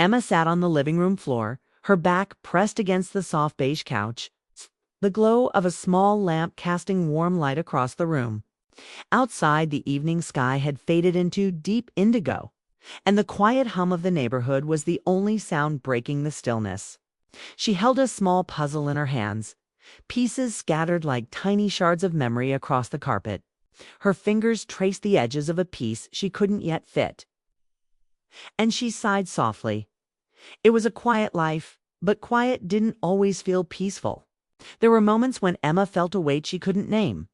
Emma sat on the living room floor, her back pressed against the soft beige couch, the glow of a small lamp casting warm light across the room. Outside, the evening sky had faded into deep indigo, and the quiet hum of the neighborhood was the only sound breaking the stillness. She held a small puzzle in her hands, pieces scattered like tiny shards of memory across the carpet. Her fingers traced the edges of a piece she couldn't yet fit. And she sighed softly. It was a quiet life, but quiet didn't always feel peaceful. There were moments when Emma felt a weight she couldn't name,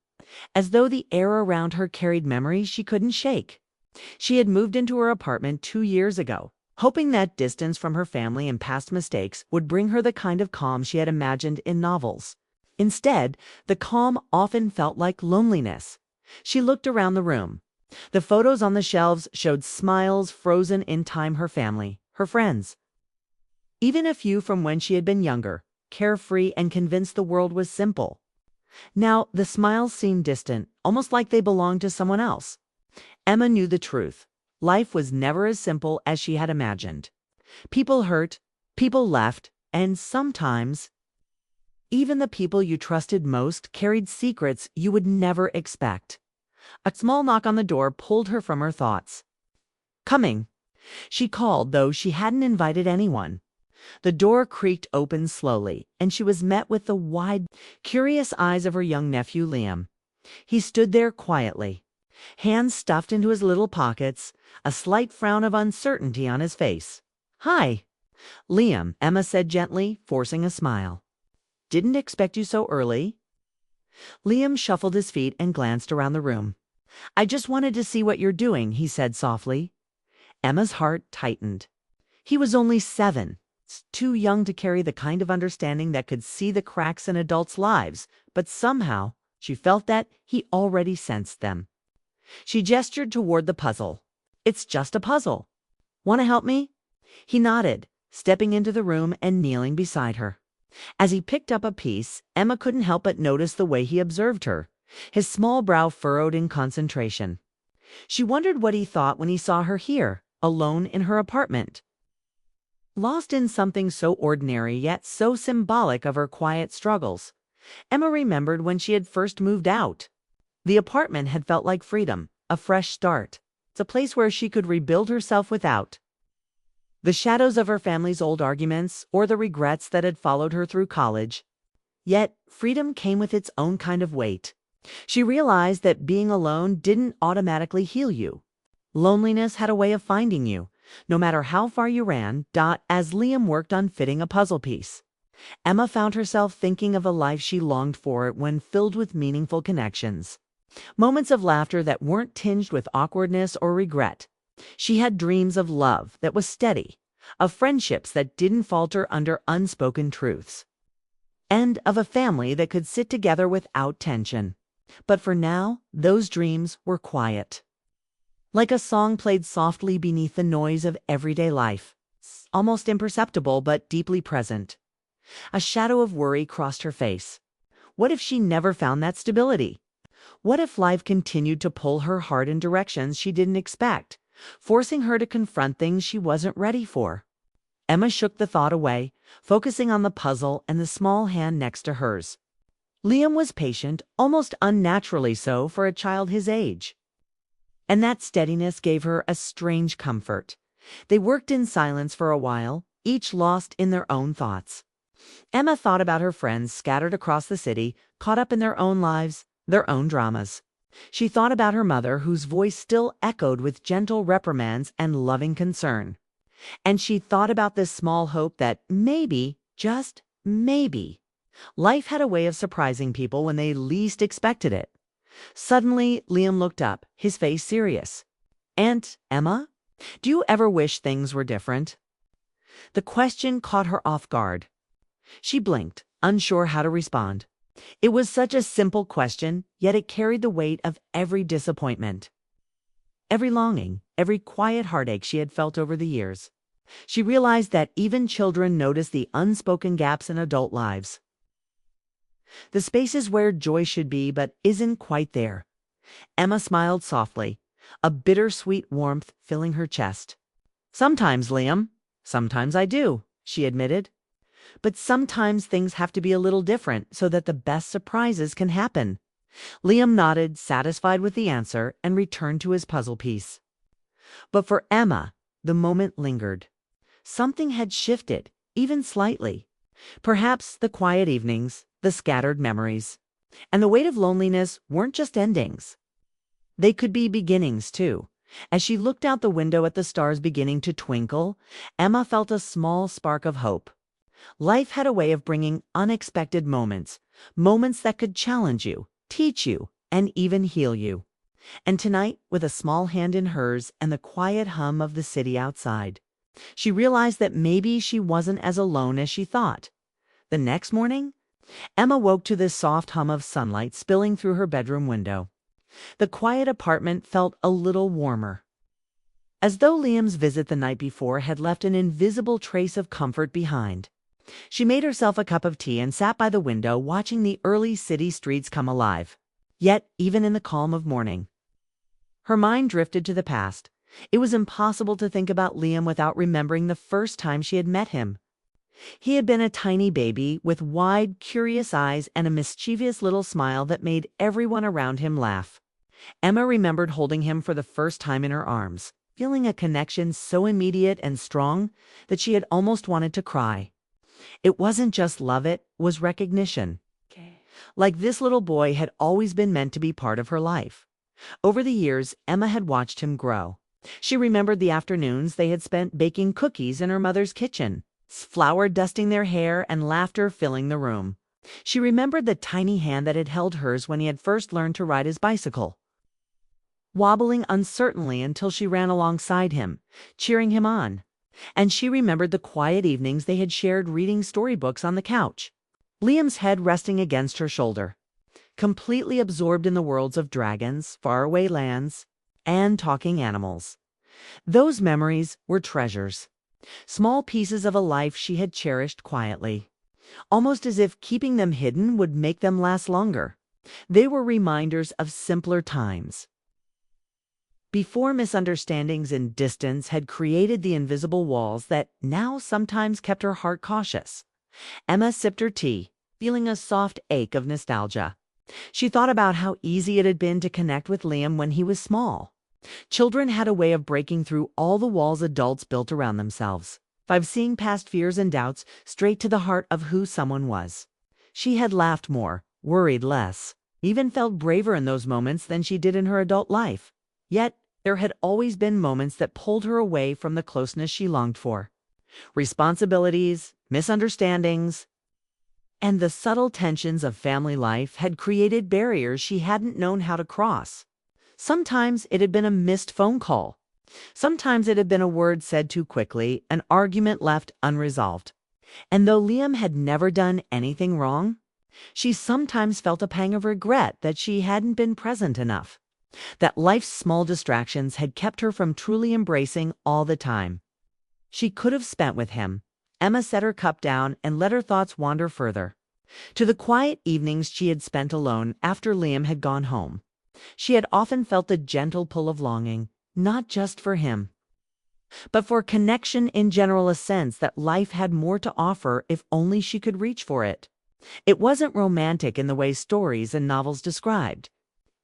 as though the air around her carried memories she couldn't shake. She had moved into her apartment 2 years ago, hoping that distance from her family and past mistakes would bring her the kind of calm she had imagined in novels. Instead, the calm often felt like loneliness. She looked around the room. The photos on the shelves showed smiles frozen in time, her family, her friends. Even a few from when she had been younger, carefree and convinced the world was simple. Now, the smiles seemed distant, almost like they belonged to someone else. Emma knew the truth. Life was never as simple as she had imagined. People hurt, people left, and sometimes even the people you trusted most carried secrets you would never expect. A small knock on the door pulled her from her thoughts. "Coming," she called, though she hadn't invited anyone. The door creaked open slowly, and she was met with the wide, curious eyes of her young nephew, Liam. He stood there quietly, hands stuffed into his little pockets, a slight frown of uncertainty on his face. "Hi, Liam," Emma said gently, forcing a smile. "Didn't expect you so early." Liam shuffled his feet and glanced around the room. "I just wanted to see what you're doing," he said softly. Emma's heart tightened. He was only 7. Too young to carry the kind of understanding that could see the cracks in adults' lives, but somehow she felt that he already sensed them. She gestured toward the puzzle. "It's just a puzzle. Want to help me?" He nodded, stepping into the room and kneeling beside her. As he picked up a piece, Emma couldn't help but notice the way he observed her, his small brow furrowed in concentration. She wondered what he thought when he saw her here, alone in her apartment, lost in something so ordinary yet so symbolic of her quiet struggles. Emma remembered when she had first moved out. The apartment had felt like freedom, a fresh start. It's a place where she could rebuild herself without the shadows of her family's old arguments or the regrets that had followed her through college. Yet freedom came with its own kind of weight. She realized that being alone didn't automatically heal you. Loneliness had a way of finding you, no matter how far you ran. As Liam worked on fitting a puzzle piece, Emma found herself thinking of a life she longed for when filled with meaningful connections. Moments of laughter that weren't tinged with awkwardness or regret. She had dreams of love that was steady, of friendships that didn't falter under unspoken truths, and of a family that could sit together without tension. But for now, those dreams were quiet, like a song played softly beneath the noise of everyday life, almost imperceptible but deeply present. A shadow of worry crossed her face. What if she never found that stability? What if life continued to pull her hard in directions she didn't expect, forcing her to confront things she wasn't ready for? Emma shook the thought away, focusing on the puzzle and the small hand next to hers. Liam was patient, almost unnaturally so for a child his age. And that steadiness gave her a strange comfort. They worked in silence for a while, each lost in their own thoughts. Emma thought about her friends scattered across the city, caught up in their own lives, their own dramas. She thought about her mother, whose voice still echoed with gentle reprimands and loving concern. And she thought about this small hope that maybe, just maybe, life had a way of surprising people when they least expected it. Suddenly, Liam looked up, his face serious. "Aunt Emma, do you ever wish things were different?" The question caught her off guard. She blinked, unsure how to respond. It was such a simple question, yet it carried the weight of every disappointment, every longing, every quiet heartache she had felt over the years. She realized that even children notice the unspoken gaps in adult lives, the spaces where joy should be but isn't quite there. Emma smiled softly, a bittersweet warmth filling her chest. "Sometimes, Liam. "Sometimes I do," she admitted. "But sometimes things have to be a little different so that the best surprises can happen." Liam nodded, satisfied with the answer, and returned to his puzzle piece. But for Emma, the moment lingered. Something had shifted, even slightly. Perhaps the quiet evenings, the scattered memories, and the weight of loneliness weren't just endings. They could be beginnings, too. As she looked out the window at the stars beginning to twinkle, Emma felt a small spark of hope. Life had a way of bringing unexpected moments, moments that could challenge you, teach you, and even heal you. And tonight, with a small hand in hers and the quiet hum of the city outside, she realized that maybe she wasn't as alone as she thought. The next morning, Emma woke to the soft hum of sunlight spilling through her bedroom window. The quiet apartment felt a little warmer, as though Liam's visit the night before had left an invisible trace of comfort behind. She made herself a cup of tea and sat by the window watching the early city streets come alive. Yet, even in the calm of morning, her mind drifted to the past. It was impossible to think about Liam without remembering the first time she had met him. He had been a tiny baby with wide, curious eyes and a mischievous little smile that made everyone around him laugh. Emma remembered holding him for the first time in her arms, feeling a connection so immediate and strong that she had almost wanted to cry. It wasn't just love, it was recognition. Like this little boy had always been meant to be part of her life. Over the years, Emma had watched him grow. She remembered the afternoons they had spent baking cookies in her mother's kitchen, flour dusting their hair and laughter filling the room. She remembered the tiny hand that had held hers when he had first learned to ride his bicycle, wobbling uncertainly until she ran alongside him, cheering him on. And she remembered the quiet evenings they had shared reading storybooks on the couch, Liam's head resting against her shoulder, completely absorbed in the worlds of dragons, faraway lands, and talking animals. Those memories were treasures, small pieces of a life she had cherished quietly, almost as if keeping them hidden would make them last longer. They were reminders of simpler times, before misunderstandings and distance had created the invisible walls that now sometimes kept her heart cautious. Emma sipped her tea, feeling a soft ache of nostalgia. She thought about how easy it had been to connect with Liam when he was small. Children had a way of breaking through all the walls adults built around themselves, by seeing past fears and doubts straight to the heart of who someone was. She had laughed more, worried less, even felt braver in those moments than she did in her adult life. Yet, there had always been moments that pulled her away from the closeness she longed for. Responsibilities, misunderstandings, and the subtle tensions of family life had created barriers she hadn't known how to cross. Sometimes it had been a missed phone call. Sometimes it had been a word said too quickly, an argument left unresolved. And though Liam had never done anything wrong, she sometimes felt a pang of regret that she hadn't been present enough, that life's small distractions had kept her from truly embracing all the time she could have spent with him. Emma set her cup down and let her thoughts wander further, to the quiet evenings she had spent alone after Liam had gone home. She had often felt a gentle pull of longing, not just for him, but for connection in general, a sense that life had more to offer if only she could reach for it. It wasn't romantic in the way stories and novels described.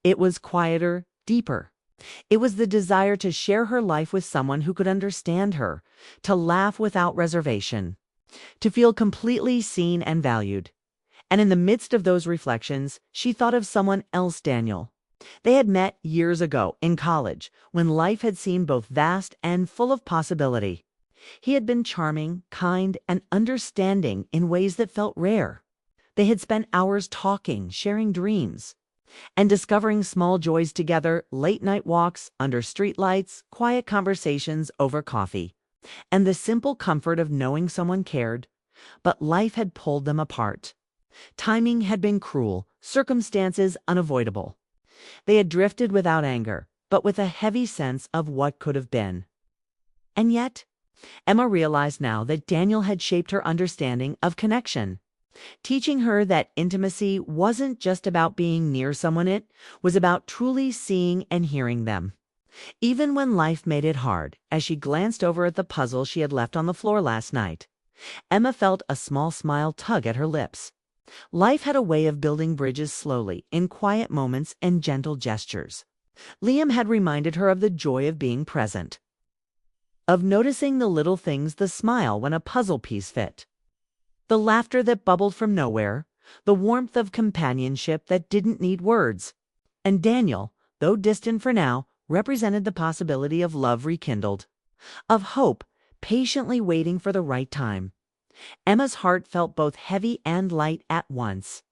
It was quieter, deeper. It was the desire to share her life with someone who could understand her, to laugh without reservation, to feel completely seen and valued. And in the midst of those reflections, she thought of someone else, Daniel. They had met years ago in college, when life had seemed both vast and full of possibility. He had been charming, kind, and understanding in ways that felt rare. They had spent hours talking, sharing dreams, and discovering small joys together, late-night walks under streetlights, quiet conversations over coffee, and the simple comfort of knowing someone cared. But life had pulled them apart. Timing had been cruel, circumstances unavoidable. They had drifted without anger, but with a heavy sense of what could have been. And yet, Emma realized now that Daniel had shaped her understanding of connection, teaching her that intimacy wasn't just about being near someone, it was about truly seeing and hearing them. even when life made it hard. As she glanced over at the puzzle she had left on the floor last night, Emma felt a small smile tug at her lips. Life had a way of building bridges slowly, in quiet moments and gentle gestures. Liam had reminded her of the joy of being present, of noticing the little things, the smile when a puzzle piece fit, the laughter that bubbled from nowhere, the warmth of companionship that didn't need words. And Daniel, though distant for now, represented the possibility of love rekindled, of hope patiently waiting for the right time. Emma's heart felt both heavy and light at once,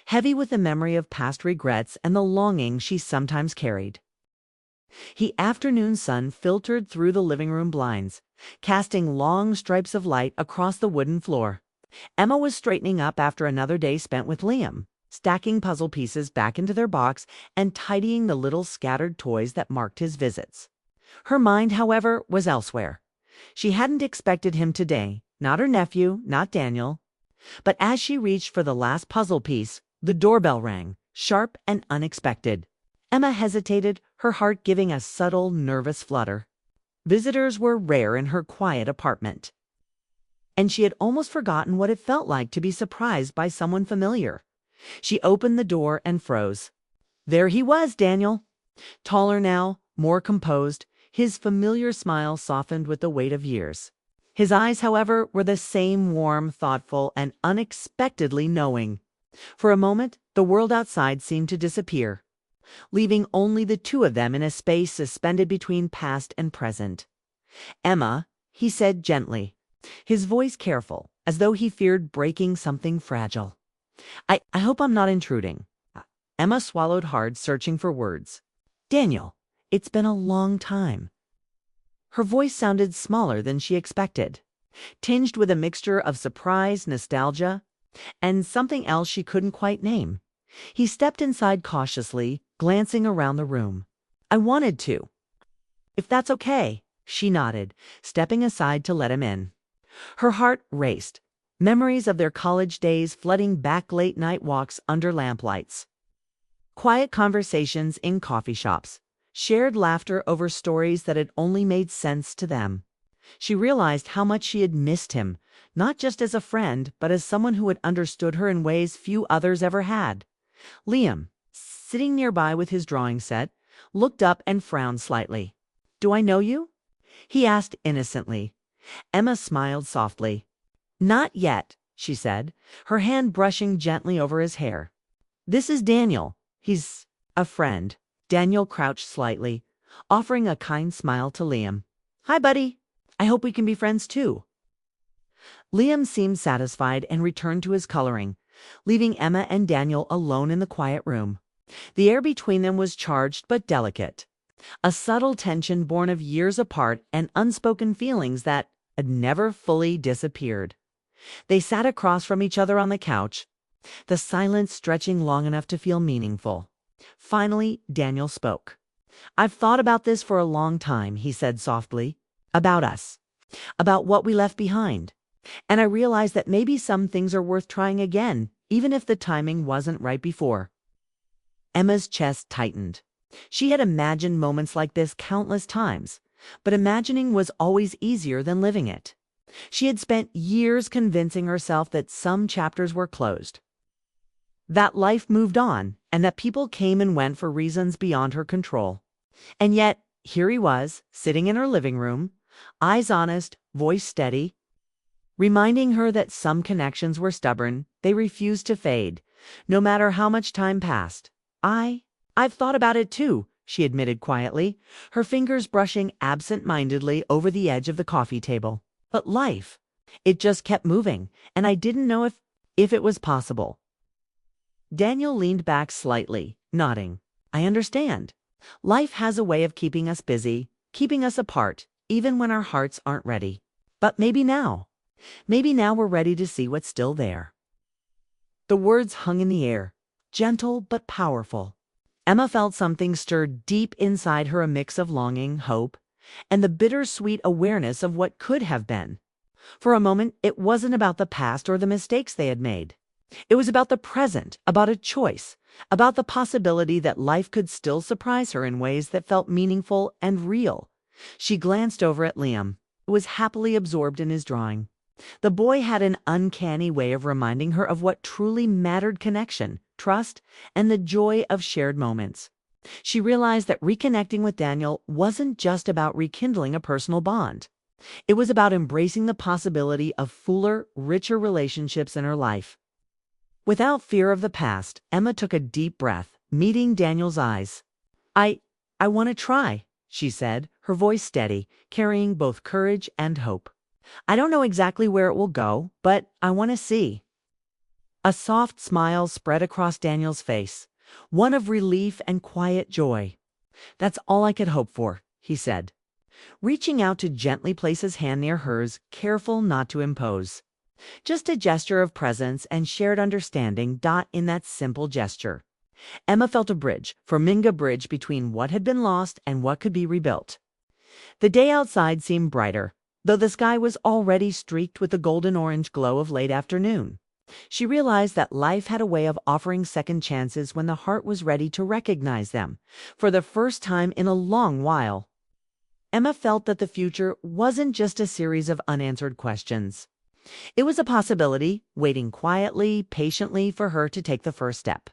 heavy with the memory of past regrets and the longing she sometimes carried. The afternoon sun filtered through the living room blinds, casting long stripes of light across the wooden floor. Emma was straightening up after another day spent with Liam, stacking puzzle pieces back into their box and tidying the little scattered toys that marked his visits. Her mind, however, was elsewhere. She hadn't expected him today, not her nephew, not Daniel. But as she reached for the last puzzle piece, the doorbell rang, sharp and unexpected. Emma hesitated, her heart giving a subtle, nervous flutter. Visitors were rare in her quiet apartment, and she had almost forgotten what it felt like to be surprised by someone familiar. She opened the door and froze. There he was, Daniel. Taller now, more composed, his familiar smile softened with the weight of years. His eyes, however, were the same warm, thoughtful, and unexpectedly knowing. For a moment, the world outside seemed to disappear, leaving only the two of them in a space suspended between past and present. "Emma," he said gently, his voice careful, as though he feared breaking something fragile. I hope I'm not intruding." Emma swallowed hard, searching for words. "Daniel, it's been a long time." Her voice sounded smaller than she expected, tinged with a mixture of surprise, nostalgia, and something else she couldn't quite name. He stepped inside cautiously, glancing around the room. "I wanted to, if that's okay." She nodded, stepping aside to let him in. Her heart raced, memories of their college days flooding back, late night walks under lamplights, quiet conversations in coffee shops, shared laughter over stories that had only made sense to them. She realized how much she had missed him, not just as a friend, but as someone who had understood her in ways few others ever had. Liam, sitting nearby with his drawing set, looked up and frowned slightly. "Do I know you?" he asked innocently. Emma smiled softly. "Not yet," she said, her hand brushing gently over his hair. "This is Daniel. He's a friend." Daniel crouched slightly, offering a kind smile to Liam. "Hi, buddy. I hope we can be friends too." Liam seemed satisfied and returned to his coloring, leaving Emma and Daniel alone in the quiet room. The air between them was charged but delicate, a subtle tension born of years apart and unspoken feelings that had never fully disappeared. They sat across from each other on the couch, the silence stretching long enough to feel meaningful. Finally, Daniel spoke. "I've thought about this for a long time," he said softly. "About us. About what we left behind. And I realized that maybe some things are worth trying again, even if the timing wasn't right before." Emma's chest tightened. She had imagined moments like this countless times, but imagining was always easier than living it. She had spent years convincing herself that some chapters were closed, that life moved on, and that people came and went for reasons beyond her control. And yet, here he was, sitting in her living room, eyes honest, voice steady, reminding her that some connections were stubborn, they refused to fade, no matter how much time passed. I've thought about it too," she admitted quietly, her fingers brushing absent-mindedly over the edge of the coffee table. "But life, it just kept moving, and I didn't know if it was possible." Daniel leaned back slightly, nodding. "I understand. Life has a way of keeping us busy, keeping us apart, even when our hearts aren't ready. But maybe now we're ready to see what's still there." The words hung in the air, gentle but powerful. Emma felt something stir deep inside her, a mix of longing, hope, and the bittersweet awareness of what could have been. For a moment, it wasn't about the past or the mistakes they had made. It was about the present, about a choice, about the possibility that life could still surprise her in ways that felt meaningful and real. She glanced over at Liam, who was happily absorbed in his drawing. The boy had an uncanny way of reminding her of what truly mattered: connection, trust, and the joy of shared moments. She realized that reconnecting with Daniel wasn't just about rekindling a personal bond. It was about embracing the possibility of fuller, richer relationships in her life. Without fear of the past, Emma took a deep breath, meeting Daniel's eyes. I I want to try," she said, her voice steady, carrying both courage and hope. "I don't know exactly where it will go, but I want to see." A soft smile spread across Daniel's face, one of relief and quiet joy. "That's all I could hope for," he said, reaching out to gently place his hand near hers, careful not to impose. Just a gesture of presence and shared understanding. In that simple gesture, Emma felt a bridge, Flamingo bridge, between what had been lost and what could be rebuilt. The day outside seemed brighter, though the sky was already streaked with the golden-orange glow of late afternoon. She realized that life had a way of offering second chances when the heart was ready to recognize them, for the first time in a long while. Emma felt that the future wasn't just a series of unanswered questions. It was a possibility, waiting quietly, patiently for her to take the first step.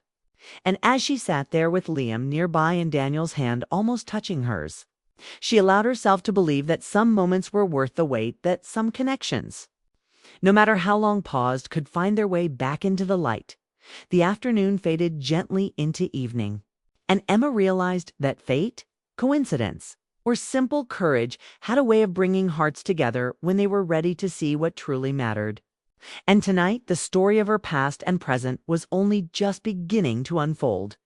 And as she sat there with Liam nearby and Daniel's hand almost touching hers, she allowed herself to believe that some moments were worth the wait, that some connections, no matter how long paused, could find their way back into the light. The afternoon faded gently into evening, and Emma realized that fate, coincidence, or simple courage had a way of bringing hearts together when they were ready to see what truly mattered. And tonight, the story of her past and present was only just beginning to unfold.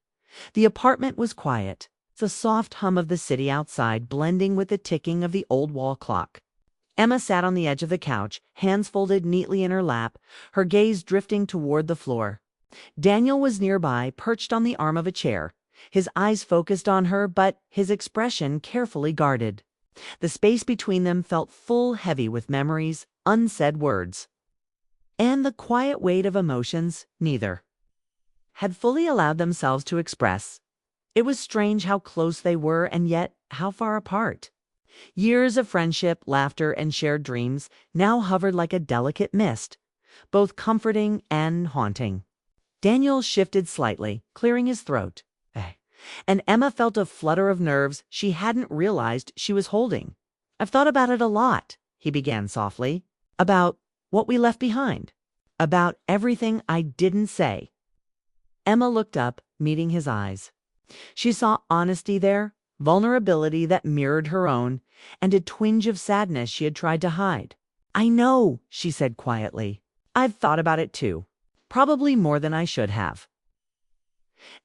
The apartment was quiet, the soft hum of the city outside blending with the ticking of the old wall clock. Emma sat on the edge of the couch, hands folded neatly in her lap, her gaze drifting toward the floor. Daniel was nearby, perched on the arm of a chair, his eyes focused on her, but his expression carefully guarded. The space between them felt full, heavy with memories, unsaid words, and the quiet weight of emotions neither had fully allowed themselves to express. It was strange how close they were and yet how far apart. Years of friendship, laughter, and shared dreams now hovered like a delicate mist, both comforting and haunting. Daniel shifted slightly, clearing his throat, and Emma felt a flutter of nerves she hadn't realized she was holding. "I've thought about it a lot," he began softly, "about what we left behind, about everything I didn't say." Emma looked up, meeting his eyes. She saw honesty there, vulnerability that mirrored her own, and a twinge of sadness she had tried to hide. "I know," she said quietly. "I've thought about it too. Probably more than I should have."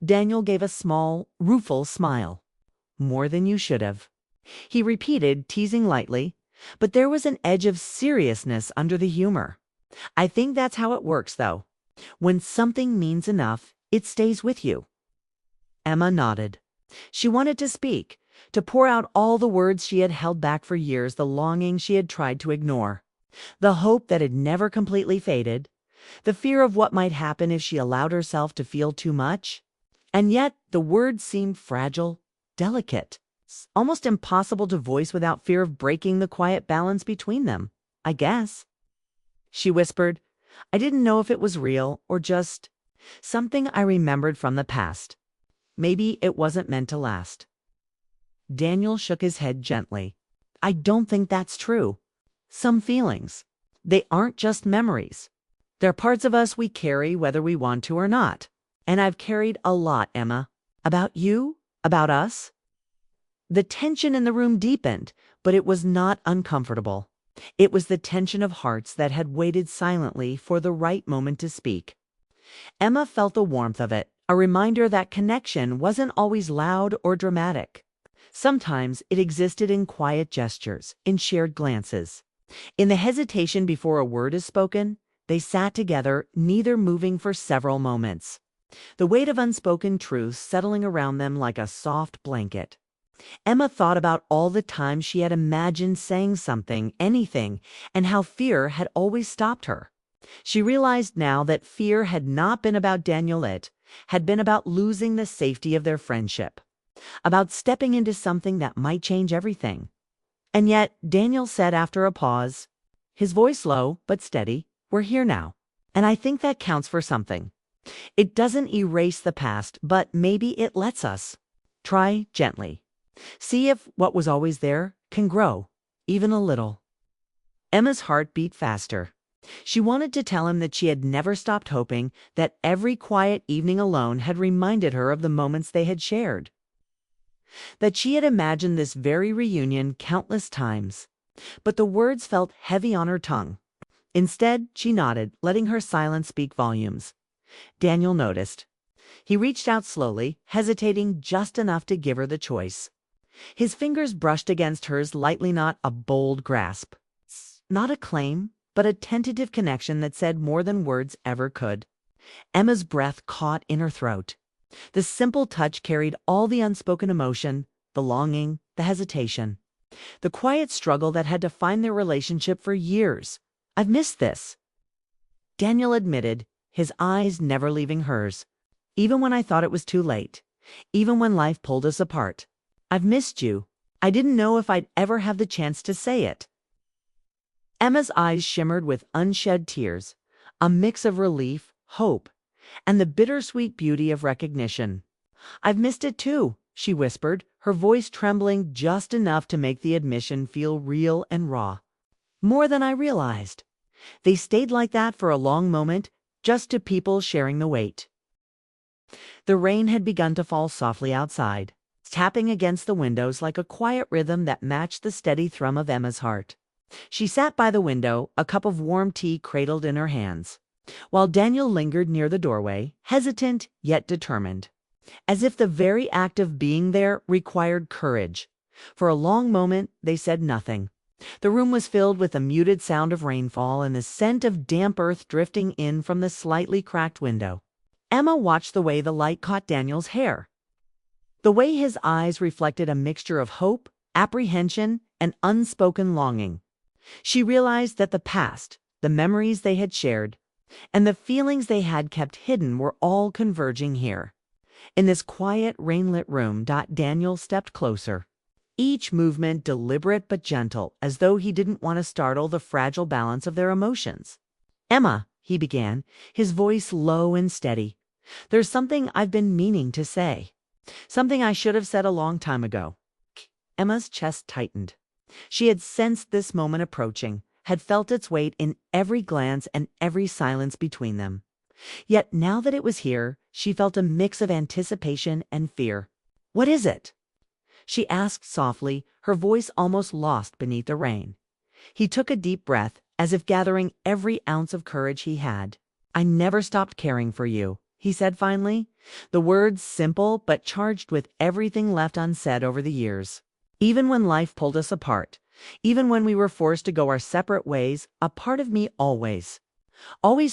Daniel gave a small, rueful smile. "More than you should have," he repeated, teasing lightly, but there was an edge of seriousness under the humor. "I think that's how it works, though. When something means enough, it stays with you." Emma nodded. She wanted to speak, to pour out all the words she had held back for years, the longing she had tried to ignore, the hope that had never completely faded, the fear of what might happen if she allowed herself to feel too much. And yet the words seemed fragile, delicate, almost impossible to voice without fear of breaking the quiet balance between them. "I guess," she whispered. "I didn't know if it was real or just something I remembered from the past. Maybe it wasn't meant to last." Daniel shook his head gently. "I don't think that's true. Some feelings, they aren't just memories. They're parts of us we carry whether we want to or not. And I've carried a lot, Emma. About you, about us." The tension in the room deepened, but it was not uncomfortable. It was the tension of hearts that had waited silently for the right moment to speak. Emma felt the warmth of it, a reminder that connection wasn't always loud or dramatic. Sometimes it existed in quiet gestures, in shared glances. In the hesitation before a word is spoken, they sat together, neither moving for several moments, the weight of unspoken truth settling around them like a soft blanket. Emma thought about all the times she had imagined saying something, anything, and how fear had always stopped her. She realized now that fear had not been about Daniel, it had been about losing the safety of their friendship, about stepping into something that might change everything. And yet, Daniel said after a pause, his voice low but steady, "We're here now. And I think that counts for something. It doesn't erase the past, but maybe it lets us try gently. See if what was always there can grow, even a little." Emma's heart beat faster. She wanted to tell him that she had never stopped hoping, that every quiet evening alone had reminded her of the moments they had shared, that she had imagined this very reunion countless times. But the words felt heavy on her tongue. Instead, she nodded, letting her silence speak volumes. Daniel noticed. He reached out slowly, hesitating just enough to give her the choice. His fingers brushed against hers lightly, not a bold grasp. Not a claim, but a tentative connection that said more than words ever could. Emma's breath caught in her throat. The simple touch carried all the unspoken emotion, the longing, the hesitation, the quiet struggle that had defined their relationship for years. "I've missed this," Daniel admitted, his eyes never leaving hers. "Even when I thought it was too late. Even when life pulled us apart. I've missed you. I didn't know if I'd ever have the chance to say it." Emma's eyes shimmered with unshed tears, a mix of relief, hope, and the bittersweet beauty of recognition. "I've missed it too," she whispered, her voice trembling just enough to make the admission feel real and raw. "More than I realized." They stayed like that for a long moment, just two people sharing the weight. The rain had begun to fall softly outside, tapping against the windows like a quiet rhythm that matched the steady thrum of Emma's heart. She sat by the window, a cup of warm tea cradled in her hands, while Daniel lingered near the doorway, hesitant yet determined, as if the very act of being there required courage. For a long moment, they said nothing. The room was filled with the muted sound of rainfall and the scent of damp earth drifting in from the slightly cracked window. Emma watched the way the light caught Daniel's hair, the way his eyes reflected a mixture of hope, apprehension, and unspoken longing. She realized that the past, the memories they had shared, and the feelings they had kept hidden were all converging here. In this quiet, rain-lit room, Daniel stepped closer, each movement deliberate but gentle, as though he didn't want to startle the fragile balance of their emotions. "Emma," he began, his voice low and steady, "there's something I've been meaning to say. Something I should have said a long time ago." Emma's chest tightened. She had sensed this moment approaching, had felt its weight in every glance and every silence between them. Yet now that it was here, she felt a mix of anticipation and fear. "What is it?" she asked softly, her voice almost lost beneath the rain. He took a deep breath, as if gathering every ounce of courage he had. "I never stopped caring for you," he said finally, the words simple but charged with everything left unsaid over the years. "Even when life pulled us apart, even when we were forced to go our separate ways, a part of me always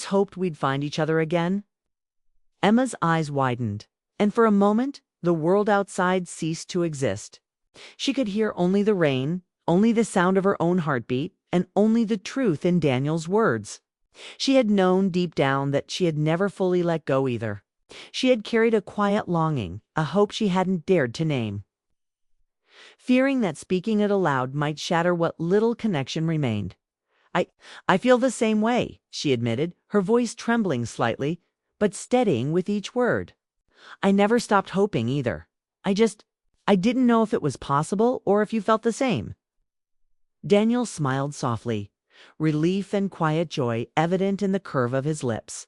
hoped we'd find each other again." Emma's eyes widened, and for a moment, the world outside ceased to exist. She could hear only the rain, only the sound of her own heartbeat, and only the truth in Daniel's words. She had known deep down that she had never fully let go either. She had carried a quiet longing, a hope she hadn't dared to name, fearing that speaking it aloud might shatter what little connection remained. I feel the same way," she admitted, her voice trembling slightly, but steadying with each word. "I never stopped hoping either. I didn't know if it was possible or if you felt the same." Daniel smiled softly, relief and quiet joy evident in the curve of his lips.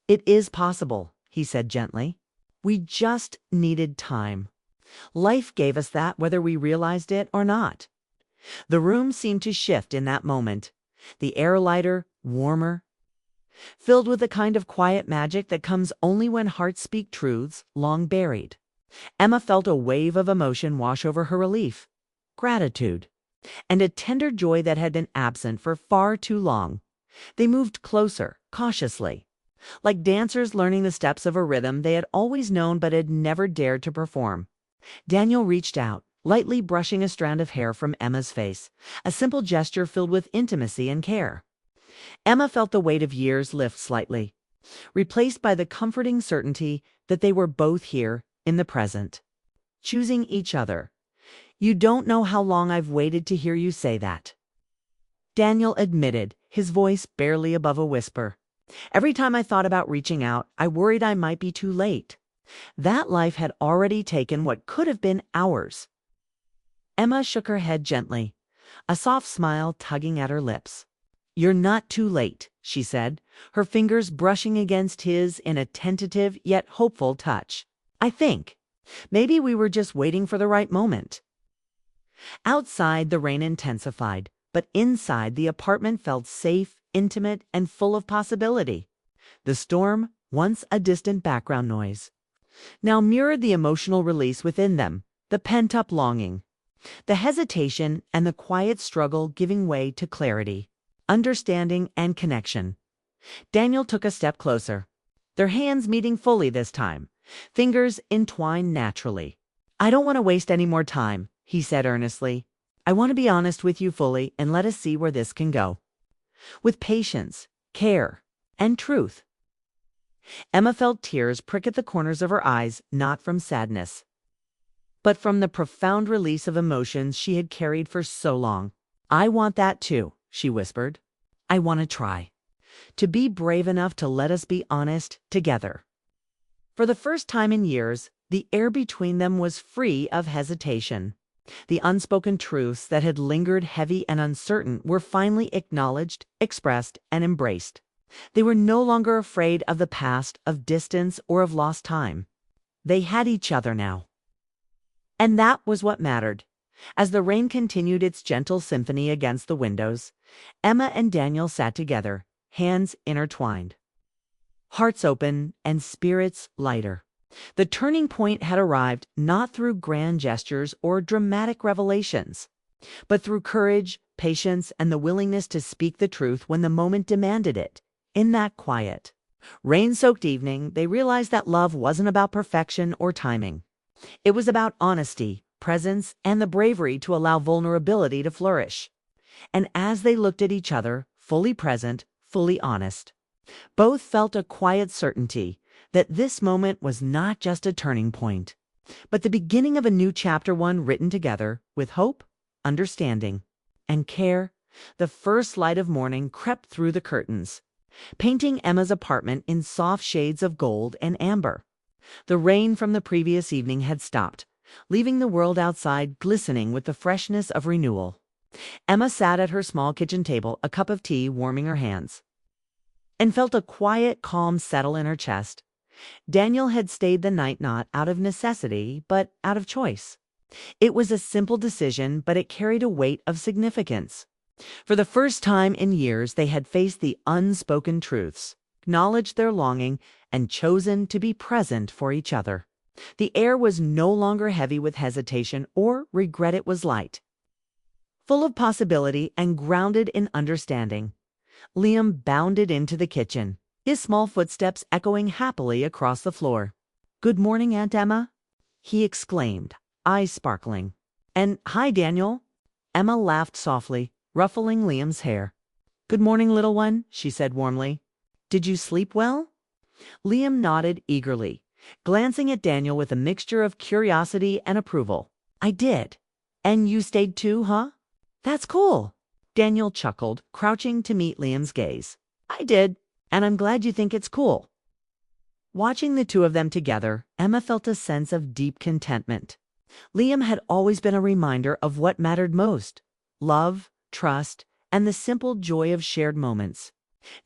"It is possible," he said gently. "We just needed time. Life gave us that whether we realized it or not." The room seemed to shift in that moment, the air lighter, warmer, filled with the kind of quiet magic that comes only when hearts speak truths long buried. Emma felt a wave of emotion wash over her: relief, gratitude, and a tender joy that had been absent for far too long. They moved closer, cautiously, like dancers learning the steps of a rhythm they had always known but had never dared to perform. Daniel reached out, lightly brushing a strand of hair from Emma's face, a simple gesture filled with intimacy and care. Emma felt the weight of years lift slightly, replaced by the comforting certainty that they were both here in the present, choosing each other. "You don't know how long I've waited to hear you say that," Daniel admitted, his voice barely above a whisper. "Every time I thought about reaching out, I worried I might be too late." That life had already taken what could have been hours. Emma shook her head gently, a soft smile tugging at her lips. "You're not too late," she said, her fingers brushing against his in a tentative yet hopeful touch. "I think. Maybe we were just waiting for the right moment." Outside, the rain intensified, but inside, the apartment felt safe, intimate, and full of possibility. The storm, once a distant background noise, now mirrored the emotional release within them, the pent-up longing, the hesitation, and the quiet struggle giving way to clarity, understanding, and connection. Daniel took a step closer, their hands meeting fully this time, fingers entwined naturally. "I don't want to waste any more time," he said earnestly. "I want to be honest with you fully and let us see where this can go. With patience, care, and truth." Emma felt tears prick at the corners of her eyes, not from sadness, but from the profound release of emotions she had carried for so long. "I want that too," she whispered. "I want to try. To be brave enough to let us be honest together." For the first time in years, the air between them was free of hesitation. The unspoken truths that had lingered heavy and uncertain were finally acknowledged, expressed, and embraced. They were no longer afraid of the past, of distance, or of lost time. They had each other now. And that was what mattered. As the rain continued its gentle symphony against the windows, Emma and Daniel sat together, hands intertwined, hearts open, and spirits lighter. The turning point had arrived not through grand gestures or dramatic revelations, but through courage, patience, and the willingness to speak the truth when the moment demanded it. In that quiet, rain-soaked evening, they realized that love wasn't about perfection or timing. It was about honesty, presence, and the bravery to allow vulnerability to flourish. And as they looked at each other, fully present, fully honest, both felt a quiet certainty that this moment was not just a turning point, but the beginning of a new chapter, one written together with hope, understanding, and care. The first light of morning crept through the curtains, painting Emma's apartment in soft shades of gold and amber. The rain from the previous evening had stopped, leaving the world outside glistening with the freshness of renewal. Emma sat at her small kitchen table, a cup of tea warming her hands, and felt a quiet calm settle in her chest. Daniel had stayed the night not out of necessity, but out of choice. It was a simple decision, but it carried a weight of significance. For the first time in years, they had faced the unspoken truths, acknowledged their longing, and chosen to be present for each other. The air was no longer heavy with hesitation or regret. It was light, full of possibility, and grounded in understanding. Liam bounded into the kitchen, his small footsteps echoing happily across the floor. "Good morning, Aunt Emma," he exclaimed, eyes sparkling. "And hi, Daniel." Emma laughed softly, ruffling Liam's hair. "Good morning, little one," she said warmly. "Did you sleep well?" Liam nodded eagerly, glancing at Daniel with a mixture of curiosity and approval. "I did. And you stayed too, huh? That's cool." Daniel chuckled, crouching to meet Liam's gaze. "I did, and I'm glad you think it's cool." Watching the two of them together, Emma felt a sense of deep contentment. Liam had always been a reminder of what mattered most: love, trust, and the simple joy of shared moments.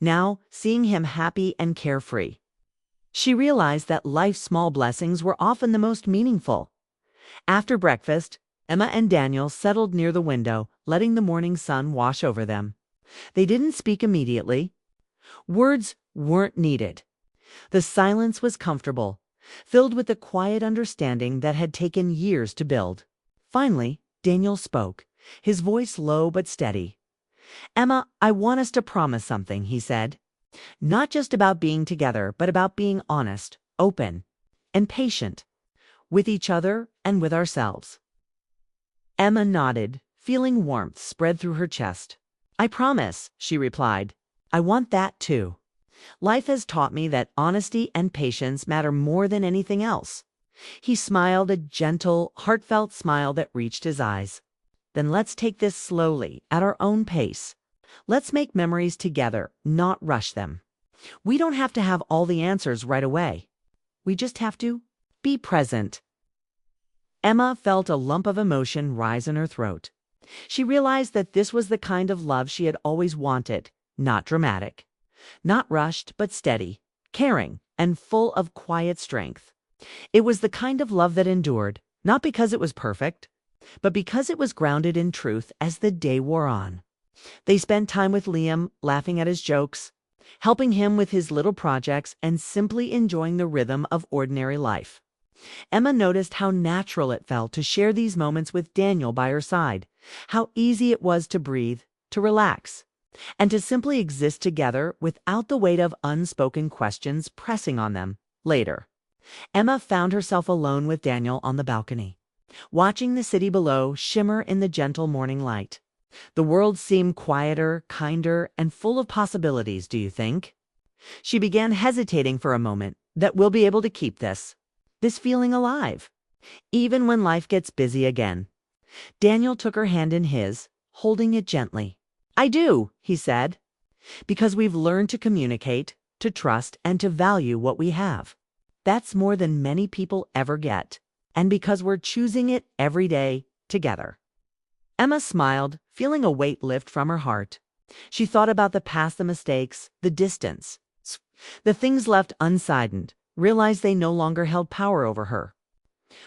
Now, seeing him happy and carefree, she realized that life's small blessings were often the most meaningful. After breakfast, Emma and Daniel settled near the window, letting the morning sun wash over them. They didn't speak immediately. Words weren't needed. The silence was comfortable, filled with the quiet understanding that had taken years to build. Finally, Daniel spoke, his voice low but steady. "Emma, I want us to promise something," he said. "Not just about being together, but about being honest, open, and patient with each other and with ourselves." Emma nodded, feeling warmth spread through her chest. "I promise," she replied. I want that too. Life has taught me that honesty and patience matter more than anything else. He smiled, a gentle, heartfelt smile that reached his eyes. Then let's take this slowly, at our own pace. Let's make memories together, not rush them. We don't have to have all the answers right away. We just have to be present. Emma felt a lump of emotion rise in her throat. She realized that this was the kind of love she had always wanted, not dramatic. Not rushed, but steady, caring, and full of quiet strength. It was the kind of love that endured, not because it was perfect, but because it was grounded in truth as the day wore on. They spent time with Liam, laughing at his jokes, helping him with his little projects, and simply enjoying the rhythm of ordinary life. Emma noticed how natural it felt to share these moments with Daniel by her side, how easy it was to breathe, to relax, and to simply exist together without the weight of unspoken questions pressing on them. Later, Emma found herself alone with Daniel on the balcony, watching the city below shimmer in the gentle morning light. The world seemed quieter, kinder, and full of possibilities, do you think? She began hesitating for a moment that we'll be able to keep this feeling alive, even when life gets busy again. Daniel took her hand in his, holding it gently. I do, he said, because we've learned to communicate, to trust, and to value what we have. That's more than many people ever get, and because we're choosing it every day together. Emma smiled, feeling a weight lift from her heart. She thought about the past, the mistakes, the distance, the things left unsigned, realized they no longer held power over her.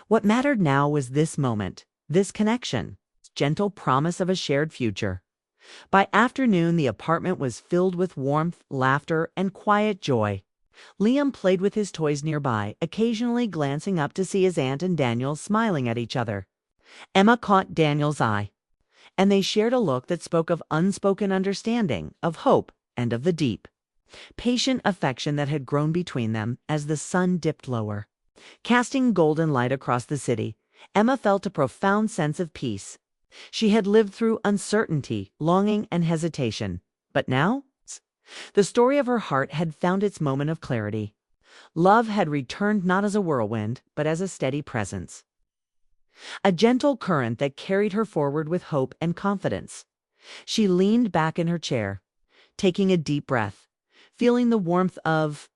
What mattered now was this moment, this connection, gentle promise of a shared future. By afternoon, the apartment was filled with warmth, laughter, and quiet joy. Liam played with his toys nearby, occasionally glancing up to see his aunt and Daniel smiling at each other. Emma caught Daniel's eye, and they shared a look that spoke of unspoken understanding, of hope, and of the deep, patient affection that had grown between them as the sun dipped lower. Casting golden light across the city, Emma felt a profound sense of peace. She had lived through uncertainty, longing, and hesitation, but now the story of her heart had found its moment of clarity. Love had returned not as a whirlwind, but as a steady presence. A gentle current that carried her forward with hope and confidence. She leaned back in her chair, taking a deep breath, feeling the warmth of